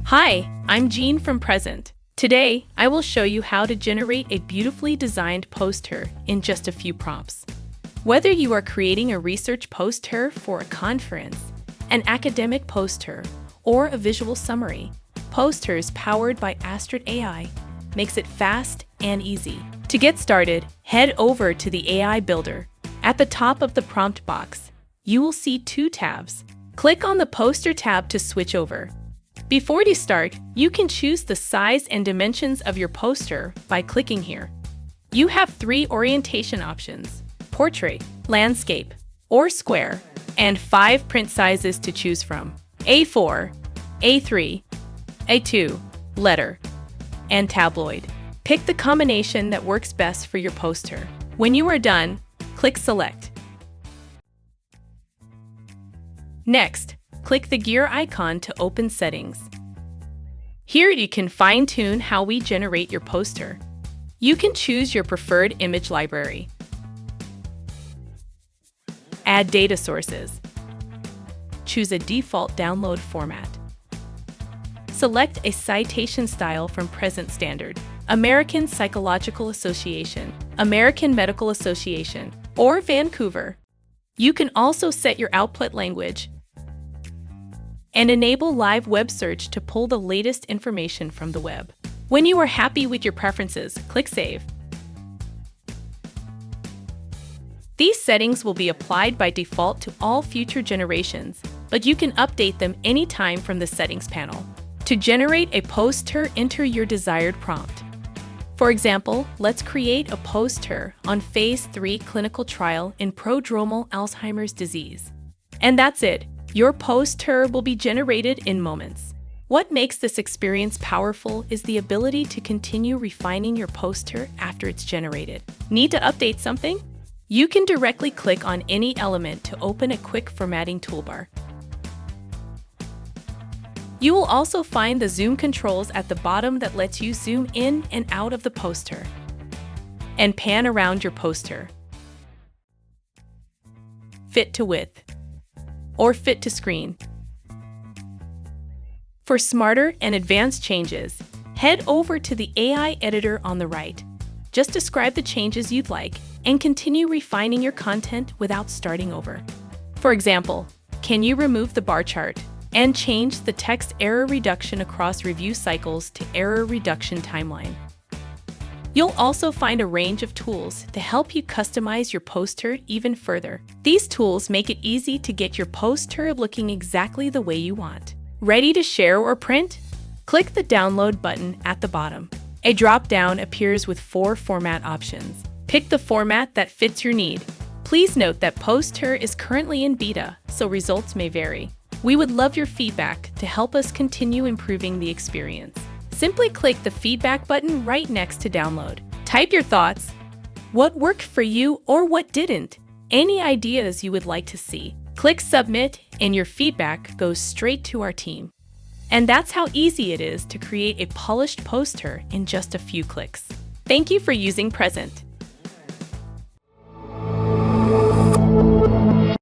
Hi, I'm Jean from Prezent. Today, I will show you how to generate a beautifully designed poster in just a few prompts. Whether you are creating a research poster for a conference, an academic poster, or a visual summary, posters powered by Astrid AI makes it fast and easy. To get started, head over to the AI Builder. At the top of the prompt box, you will see two tabs. Click on the Poster tab to switch over. Before you start, you can choose the size and dimensions of your poster by clicking here. You have 3 orientation options: portrait, landscape, or square, and 5 print sizes to choose from: A4, A3, A2, letter, and tabloid. Pick the combination that works best for your poster. When you are done, click Select. Next, click the gear icon to open Settings. Here you can fine-tune how we generate your poster. You can choose your preferred image library. Add data sources. Choose a default download format. Select a citation style from Present Standard, American Psychological Association, American Medical Association, or Vancouver. You can also set your output language and enable live web search to pull the latest information from the web. When you are happy with your preferences, click Save. These settings will be applied by default to all future generations, but you can update them anytime from the Settings panel. To generate a poster, enter your desired prompt. For example, let's create a poster on Phase 3 clinical trial in prodromal Alzheimer's disease. And that's it. Your poster will be generated in moments. What makes this experience powerful is the ability to continue refining your poster after it's generated. Need to update something? You can directly click on any element to open a quick formatting toolbar. You will also find the zoom controls at the bottom that lets you zoom in and out of the poster and pan around your poster. Fit to width or fit to screen. For smarter and advanced changes, head over to the AI editor on the right. Just describe the changes you'd like and continue refining your content without starting over. For example, can you remove the bar chart and change the text error reduction across review cycles to error reduction timeline? You'll also find a range of tools to help you customize your poster even further. These tools make it easy to get your poster looking exactly the way you want. Ready to share or print? Click the Download button at the bottom. A drop-down appears with 4 format options. Pick the format that fits your need. Please note that poster is currently in beta, so results may vary. We would love your feedback to help us continue improving the experience. Simply click the feedback button right next to download. Type your thoughts, what worked for you or what didn't, any ideas you would like to see. Click submit and your feedback goes straight to our team. And that's how easy it is to create a polished poster in just a few clicks. Thank you for using Prezent.